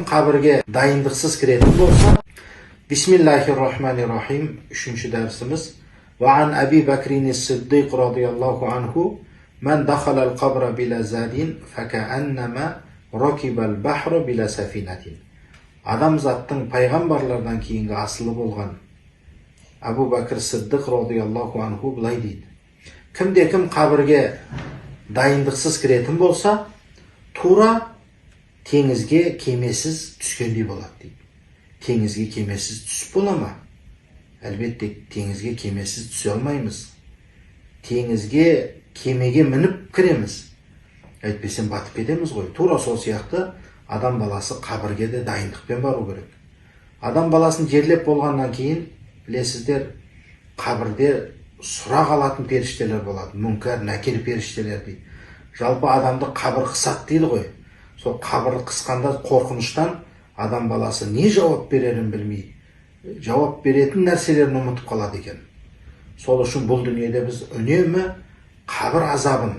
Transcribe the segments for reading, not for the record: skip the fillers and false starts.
qabirga dayındıqsız kirетін bolsa, Bismillahirrahmanirrahim 3-cü dərsimiz. Və an Əbi Bəkrin Siddiq radiyallahu anhu mən daxaləl qabra bilə zədin fəkəənnəmə rakibəl bəhra bilə səfinətin. Adam zattың peyğambarlardan keyingi asılı bolğan Əbu Bəkir Siddiq radiyallahu anhu bulay deydi. Kimde-kim qabirga dayındıqsız kirетін bolsa, tuğra tengizge kemesiz түскендей болады deydi. Tengizge kemesiz түсіп бола ма? Әлбетте теңізге кемесіз түсе алмаймыз. Теңізге кемеге мініп кіреміз. Әйтпесем батып кетеміз ғой. Тура сол сияқты адам баласы қабірге де дайындықпен бару керек. Адам баласын жерлеп болғаннан кейін, білесіздер, қабірде сұрақ алатын періштелер болады. Мүнкәр, нәкір періштелер дейді. Жалпы адамды қабір қысады дейді ғой. Сол қабір қысқанда қорқыныштан адам баласы не жауап берерін білмей, жауап беретін нәрселерін ұмытып қалады екен. Сол үшін бұл дүниеде біз үнемі қабір азабын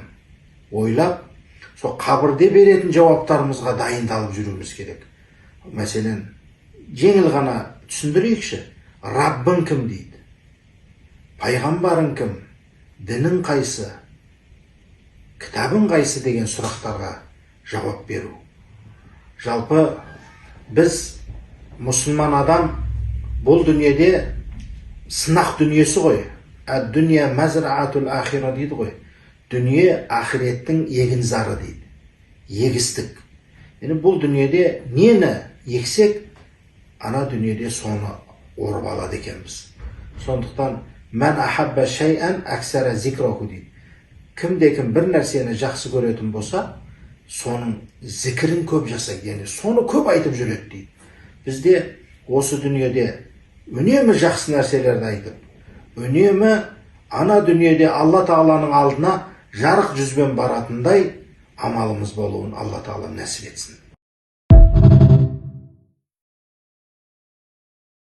ойлап, сол қабірде беретін жауаптарымызға дайындалып жүруіміз керек. Мәселен, жеңіл ғана түсіндірейікші. Раббың кім дейді? Пайғамбарың кім? Дінің қайсы? Кітабың қайсы деген сұрақтарға жауап беру. Жалпы біз мұсылман адам бұл дүниеде сынақ дүниесі ғой. Әд-дүния мәзраатул ахира дейді ғой. Дүние ахиреттің егін зары дейді. Егістік. Yani бұл дүниеде нені ексек, ана дүниеде соны орып алады екенбіз. Сондықтан мән ахабба шай'ан әксара зикраху дейді. Кімде-кім бір нәрсені жақсы көретін болса, соның зікірін көп жасайды, яғни соны көп айтып жүреді дейді. Бізде осы дүниеде үнемі жақсы нәрселерді айтып, үнемі ана дүниеде Алла Тағаланың алдына жарық жүзбен баратындай амалымыз болуын Алла Тағала нәсіп етсін.